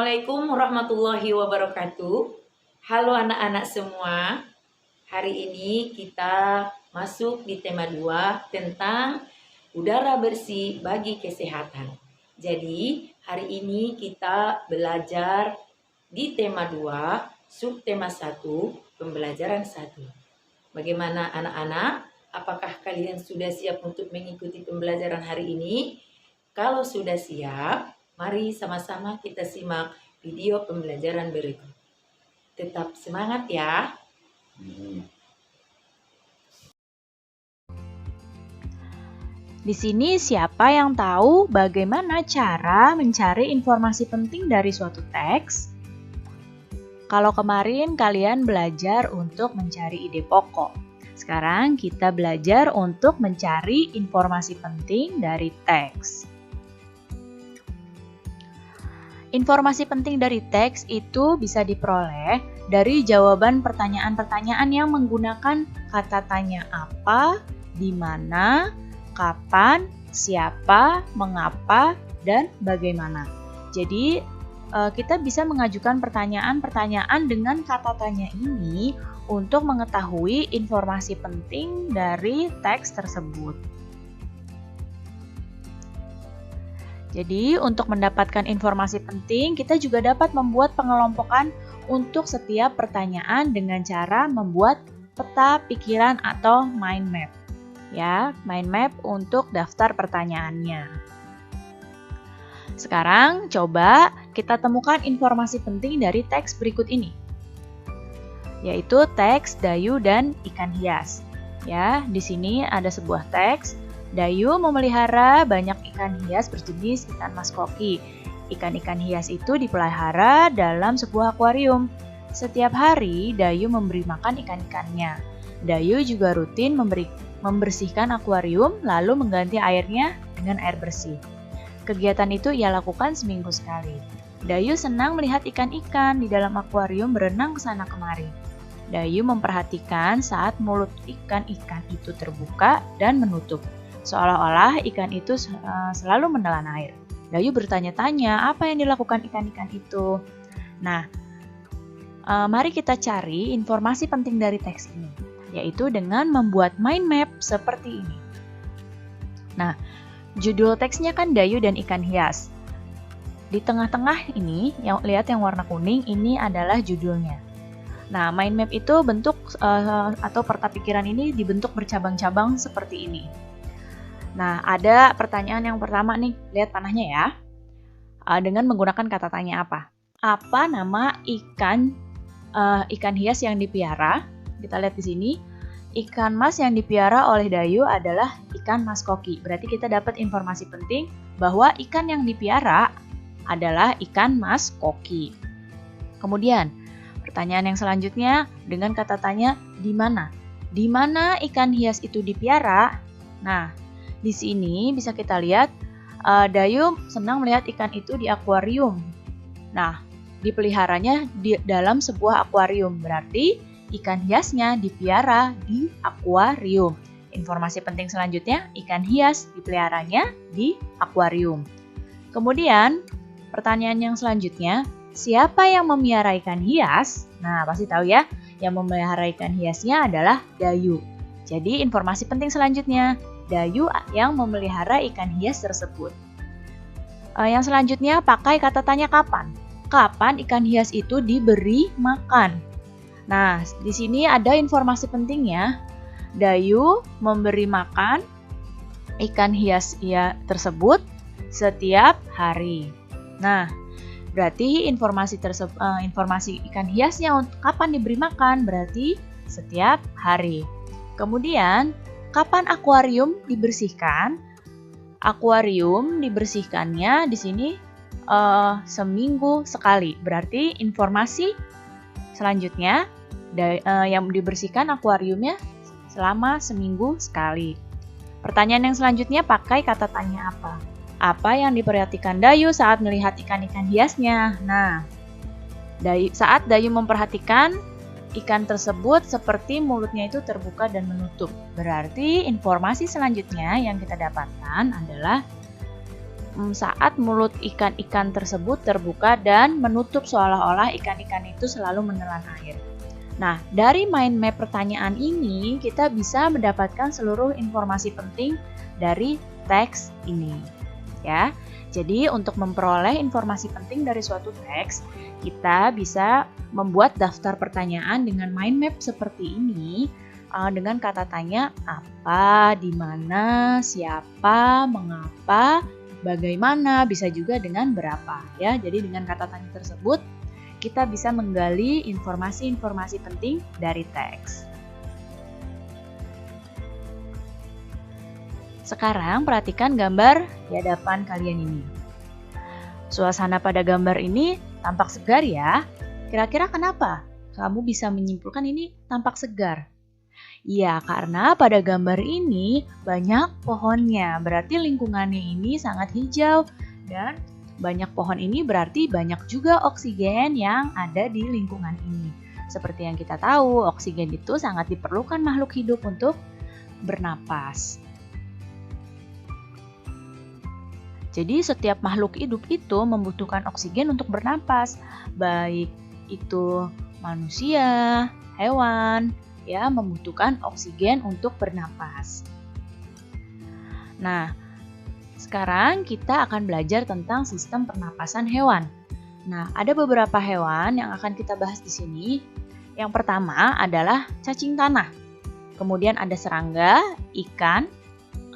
Assalamualaikum warahmatullahi wabarakatuh. Halo anak-anak semua. Hari ini kita masuk di tema 2 tentang udara bersih bagi kesehatan. Jadi, hari ini kita belajar di tema 2, subtema 1, pembelajaran 1. Bagaimana anak-anak? Apakah kalian sudah siap untuk mengikuti pembelajaran hari ini? Kalau sudah siap, mari sama-sama kita simak video pembelajaran berikut. Tetap semangat ya. Di sini siapa yang tahu bagaimana cara mencari informasi penting dari suatu teks? Kalau kemarin kalian belajar untuk mencari ide pokok. Sekarang kita belajar untuk mencari informasi penting dari teks. Informasi penting dari teks itu bisa diperoleh dari jawaban pertanyaan-pertanyaan yang menggunakan kata tanya apa, di mana, kapan, siapa, mengapa, dan bagaimana. Jadi, kita bisa mengajukan pertanyaan-pertanyaan dengan kata tanya ini untuk mengetahui informasi penting dari teks tersebut. Jadi, untuk mendapatkan informasi penting, kita juga dapat membuat pengelompokan untuk setiap pertanyaan dengan cara membuat peta pikiran atau mind map. Ya, mind map untuk daftar pertanyaannya. Sekarang, coba kita temukan informasi penting dari teks berikut ini, yaitu teks Dayu dan ikan hias. Ya, di sini ada sebuah teks. Dayu memelihara banyak ikan hias berjenis ikan mas koki. Ikan-ikan hias itu dipelihara dalam sebuah akuarium. Setiap hari, Dayu memberi makan ikan-ikannya. Dayu juga rutin membersihkan akuarium lalu mengganti airnya dengan air bersih. Kegiatan itu ia lakukan seminggu sekali. Dayu senang melihat ikan-ikan di dalam akuarium berenang ke sana kemari. Dayu memperhatikan saat mulut ikan-ikan itu terbuka dan menutup. Seolah-olah ikan itu selalu menelan air. Dayu bertanya-tanya apa yang dilakukan ikan-ikan itu. Nah, mari kita cari informasi penting dari teks ini, yaitu dengan membuat mind map seperti ini. Nah, judul teksnya kan Dayu dan ikan hias. Di tengah-tengah ini, lihat yang warna kuning, ini adalah judulnya. Nah, mind map itu bentuk atau peta pikiran ini dibentuk bercabang-cabang seperti ini. Nah, ada pertanyaan yang pertama nih, lihat panahnya ya. Dengan menggunakan kata tanya apa? Apa nama ikan hias yang dipiara? Kita lihat di sini. Ikan mas yang dipiara oleh Dayu adalah ikan mas koki. Berarti kita dapat informasi penting bahwa ikan yang dipiara adalah ikan mas koki. Kemudian, pertanyaan yang selanjutnya dengan kata tanya di mana? Di mana ikan hias itu dipiara? Nah, di sini bisa kita lihat Dayu senang melihat ikan itu di akuarium. Nah, dipeliharanya di dalam sebuah akuarium. Berarti ikan hiasnya dipiara di akuarium. Informasi penting selanjutnya, ikan hias dipeliharanya di akuarium. Kemudian, pertanyaan yang selanjutnya, siapa yang memelihara ikan hias? Nah, pasti tahu ya, yang memelihara ikan hiasnya adalah Dayu. Jadi, informasi penting selanjutnya, Dayu yang memelihara ikan hias tersebut. Yang selanjutnya, pakai kata tanya kapan. Kapan ikan hias itu diberi makan? Nah, di sini ada informasi pentingnya. Dayu memberi makan ikan hias tersebut setiap hari. Nah, berarti informasi ikan hiasnya kapan diberi makan berarti setiap hari. Kemudian, kapan akuarium dibersihkan? Akuarium dibersihkannya di sini seminggu sekali. Berarti informasi selanjutnya yang dibersihkan akuariumnya selama seminggu sekali. Pertanyaan yang selanjutnya pakai kata tanya apa? Apa yang diperhatikan Dayu saat melihat ikan-ikan hiasnya? Nah, saat Dayu memperhatikan ikan tersebut seperti mulutnya itu terbuka dan menutup. Berarti informasi selanjutnya yang kita dapatkan adalah saat mulut ikan-ikan tersebut terbuka dan menutup seolah-olah ikan-ikan itu selalu menelan air. Nah, dari mind map pertanyaan ini kita bisa mendapatkan seluruh informasi penting dari teks ini. Ya. Jadi, untuk memperoleh informasi penting dari suatu teks, kita bisa membuat daftar pertanyaan dengan mind map seperti ini dengan kata tanya apa, di mana, siapa, mengapa, bagaimana, bisa juga dengan berapa. Ya, jadi dengan kata tanya tersebut kita bisa menggali informasi-informasi penting dari teks. Sekarang perhatikan gambar di hadapan kalian ini. Suasana pada gambar ini tampak segar ya. Kira-kira kenapa? Kamu bisa menyimpulkan ini tampak segar. Iya, karena pada gambar ini banyak pohonnya. Berarti lingkungannya ini sangat hijau dan banyak pohon ini berarti banyak juga oksigen yang ada di lingkungan ini. Seperti yang kita tahu, oksigen itu sangat diperlukan makhluk hidup untuk bernapas. Jadi setiap makhluk hidup itu membutuhkan oksigen untuk bernapas, baik itu manusia, hewan, ya membutuhkan oksigen untuk bernapas. Nah, sekarang kita akan belajar tentang sistem pernapasan hewan. Nah, ada beberapa hewan yang akan kita bahas di sini. Yang pertama adalah cacing tanah. Kemudian ada serangga, ikan,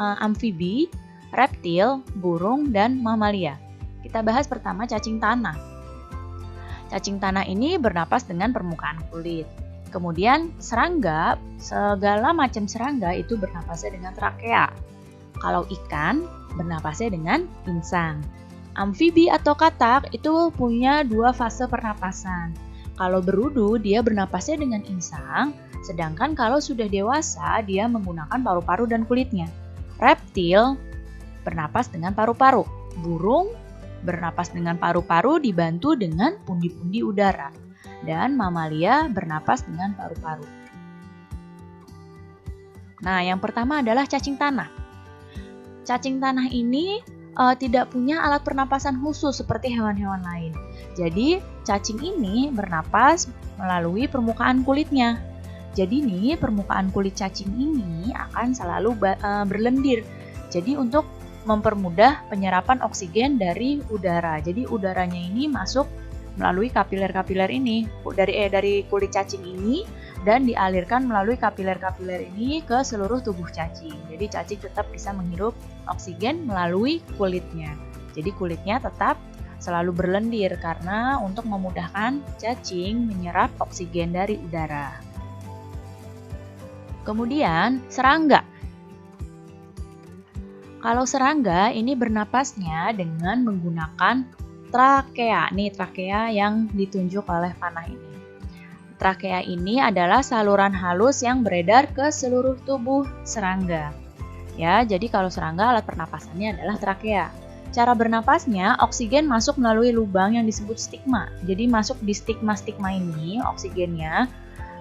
amfibi, reptil, burung, dan mamalia. Kita bahas pertama cacing tanah. Cacing tanah ini bernapas dengan permukaan kulit. Kemudian serangga, segala macam serangga itu bernapasnya dengan trakea. Kalau ikan, bernapasnya dengan insang. Amfibi atau katak itu punya dua fase pernapasan. Kalau berudu, dia bernapasnya dengan insang, sedangkan kalau sudah dewasa, dia menggunakan paru-paru dan kulitnya. Reptil bernapas dengan paru-paru. Burung bernapas dengan paru-paru dibantu dengan pundi-pundi udara. Dan mamalia bernapas dengan paru-paru. Nah, yang pertama adalah cacing tanah. Cacing tanah ini tidak punya alat pernapasan khusus seperti hewan-hewan lain. Jadi, cacing ini bernapas melalui permukaan kulitnya. Jadi nih, permukaan kulit cacing ini akan selalu berlendir. Jadi, untuk mempermudah penyerapan oksigen dari udara. Jadi udaranya ini masuk melalui kapiler-kapiler ini dari kulit cacing ini dan dialirkan melalui kapiler-kapiler ini ke seluruh tubuh cacing. Jadi cacing tetap bisa menghirup oksigen melalui kulitnya. Jadi kulitnya tetap selalu berlendir karena untuk memudahkan cacing menyerap oksigen dari udara. Kemudian serangga. Kalau serangga ini bernapasnya dengan menggunakan trakea. Nih trakea yang ditunjuk oleh panah ini. Trakea ini adalah saluran halus yang beredar ke seluruh tubuh serangga. Ya, jadi kalau serangga alat pernapasannya adalah trakea. Cara bernapasnya, oksigen masuk melalui lubang yang disebut stigma. Jadi masuk di stigma-stigma ini oksigennya,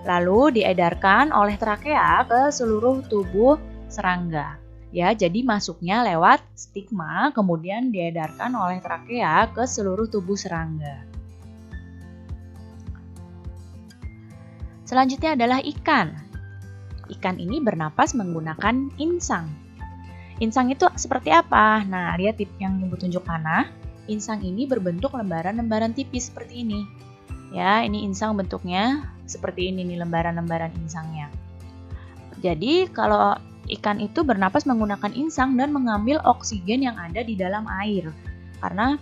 lalu diedarkan oleh trakea ke seluruh tubuh serangga. Ya, jadi masuknya lewat stigma, kemudian diedarkan oleh trakea ke seluruh tubuh serangga. Selanjutnya adalah ikan. Ikan ini bernapas menggunakan insang. Insang itu seperti apa? Nah, lihat tip yang ibu tunjuk panah. Insang ini berbentuk lembaran-lembaran tipis seperti ini. Ya, ini insang bentuknya seperti ini nih, lembaran-lembaran insangnya. Jadi, kalau ikan itu bernapas menggunakan insang dan mengambil oksigen yang ada di dalam air. Karena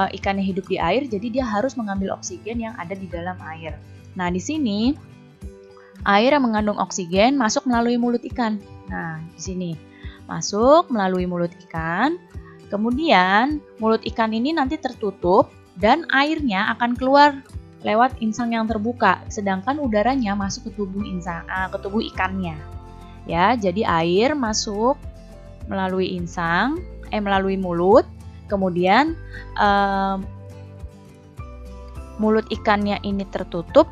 ikannya hidup di air, jadi dia harus mengambil oksigen yang ada di dalam air. Nah, di sini air yang mengandung oksigen masuk melalui mulut ikan. Nah, di sini masuk melalui mulut ikan. Kemudian mulut ikan ini nanti tertutup dan airnya akan keluar lewat insang yang terbuka, sedangkan udaranya masuk ke tubuh ikannya. Ya, jadi air masuk melalui melalui mulut, kemudian mulut ikannya ini tertutup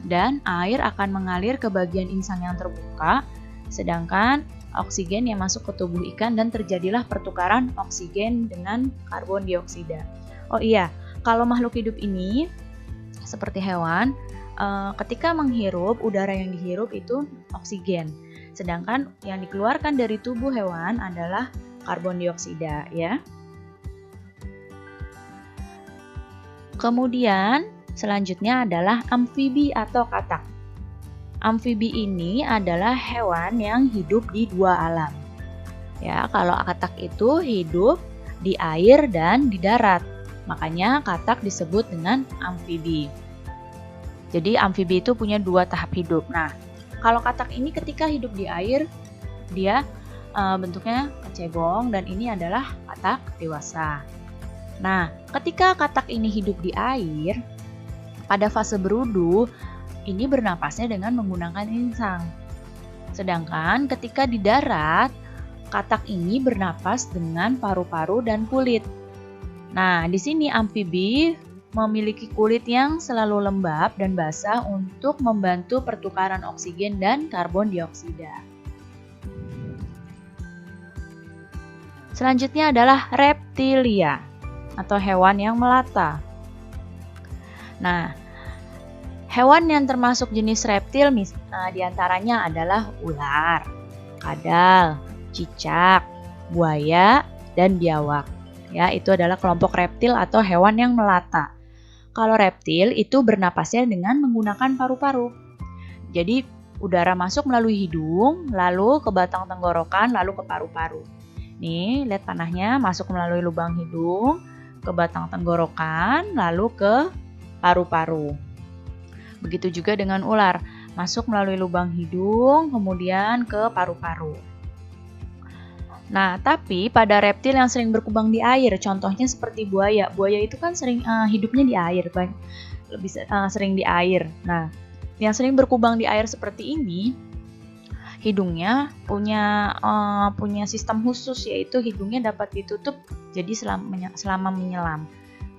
dan air akan mengalir ke bagian insang yang terbuka, sedangkan oksigen yang masuk ke tubuh ikan dan terjadilah pertukaran oksigen dengan karbon dioksida. Oh iya, kalau makhluk hidup ini seperti hewan, ketika menghirup, udara yang dihirup itu oksigen. Sedangkan yang dikeluarkan dari tubuh hewan adalah karbon dioksida, ya. Kemudian selanjutnya adalah amfibi atau katak. Amfibi ini adalah hewan yang hidup di dua alam. Ya, kalau katak itu hidup di air dan di darat. Makanya katak disebut dengan amfibi. Jadi amfibi itu punya dua tahap hidup. Nah, kalau katak ini ketika hidup di air, dia bentuknya kecebong dan ini adalah katak dewasa. Nah, ketika katak ini hidup di air, pada fase berudu, ini bernapasnya dengan menggunakan insang. Sedangkan ketika di darat, katak ini bernapas dengan paru-paru dan kulit. Nah, di sini amfibi memiliki kulit yang selalu lembab dan basah untuk membantu pertukaran oksigen dan karbon dioksida. Selanjutnya adalah reptilia atau hewan yang melata. Nah, hewan yang termasuk jenis reptil diantaranya adalah ular, kadal, cicak, buaya, dan biawak. Ya, itu adalah kelompok reptil atau hewan yang melata. Kalau reptil itu bernapasnya dengan menggunakan paru-paru. Jadi, udara masuk melalui hidung, lalu ke batang tenggorokan, lalu ke paru-paru. Nih, lihat panahnya masuk melalui lubang hidung, ke batang tenggorokan, lalu ke paru-paru. Begitu juga dengan ular, masuk melalui lubang hidung, kemudian ke paru-paru. Nah, tapi pada reptil yang sering berkembang di air, contohnya seperti buaya. Buaya itu kan sering hidupnya di air, lebih sering di air. Nah, yang sering berkembang di air seperti ini, hidungnya punya sistem khusus, yaitu hidungnya dapat ditutup jadi selama menyelam.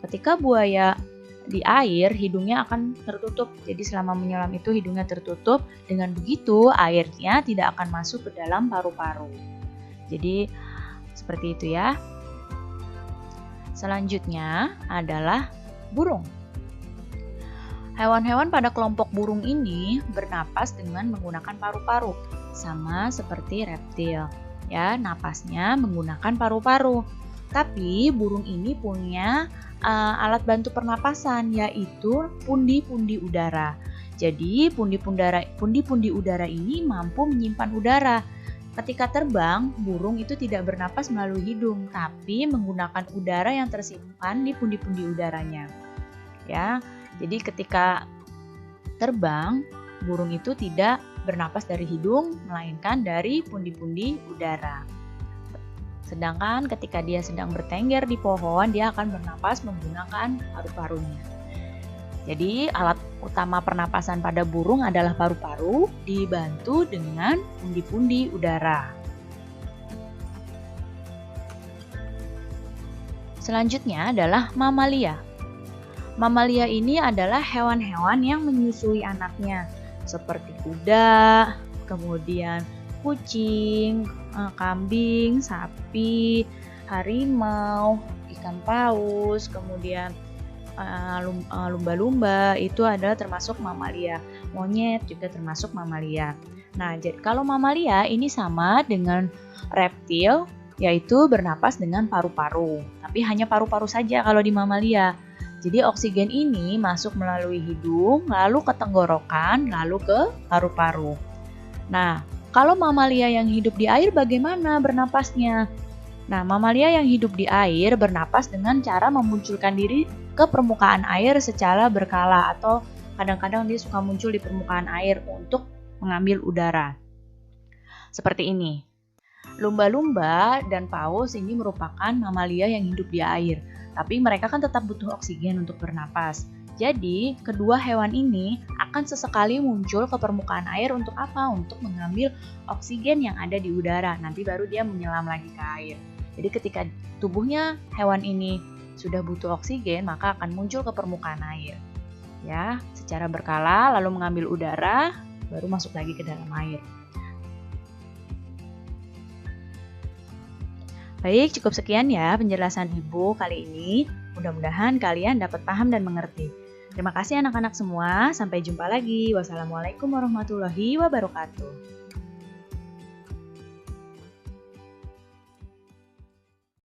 Ketika buaya di air, hidungnya akan tertutup. Jadi selama menyelam itu hidungnya tertutup. Dengan begitu airnya tidak akan masuk ke dalam paru-paru. Jadi seperti itu ya. Selanjutnya adalah burung. Hewan-hewan pada kelompok burung ini bernapas dengan menggunakan paru-paru, sama seperti reptil. Ya, napasnya menggunakan paru-paru. Tapi burung ini punya alat bantu pernapasan, yaitu pundi-pundi udara. Jadi pundi-pundi udara ini mampu menyimpan udara. Ketika terbang, burung itu tidak bernapas melalui hidung, tapi menggunakan udara yang tersimpan di pundi-pundi udaranya. Ya, jadi ketika terbang, burung itu tidak bernapas dari hidung, melainkan dari pundi-pundi udara. Sedangkan ketika dia sedang bertengger di pohon, dia akan bernapas menggunakan paru-parunya. Jadi alat utama pernapasan pada burung adalah paru-paru dibantu dengan pundi-pundi udara. Selanjutnya adalah mamalia. Mamalia ini adalah hewan-hewan yang menyusui anaknya, seperti kuda, kemudian kucing, kambing, sapi, harimau, ikan paus, kemudian lumba-lumba, itu adalah termasuk mamalia. Monyet juga termasuk mamalia. Nah, jadi kalau mamalia ini sama dengan reptil, yaitu bernapas dengan paru-paru. Tapi hanya paru-paru saja kalau di mamalia. Jadi oksigen ini masuk melalui hidung, lalu ke tenggorokan, lalu ke paru-paru. Nah, kalau mamalia yang hidup di air bagaimana bernapasnya? Nah, mamalia yang hidup di air bernapas dengan cara memunculkan diri ke permukaan air secara berkala, atau kadang-kadang dia suka muncul di permukaan air untuk mengambil udara. Seperti ini. Lumba-lumba dan paus ini merupakan mamalia yang hidup di air, tapi mereka kan tetap butuh oksigen untuk bernapas. Jadi, kedua hewan ini akan sesekali muncul ke permukaan air untuk apa? Untuk mengambil oksigen yang ada di udara. Nanti baru dia menyelam lagi ke air. Jadi ketika tubuhnya hewan ini sudah butuh oksigen, maka akan muncul ke permukaan air. Ya, secara berkala lalu mengambil udara, baru masuk lagi ke dalam air. Baik, cukup sekian ya penjelasan Ibu kali ini. Mudah-mudahan kalian dapat paham dan mengerti. Terima kasih anak-anak semua. Sampai jumpa lagi. Wassalamualaikum warahmatullahi wabarakatuh.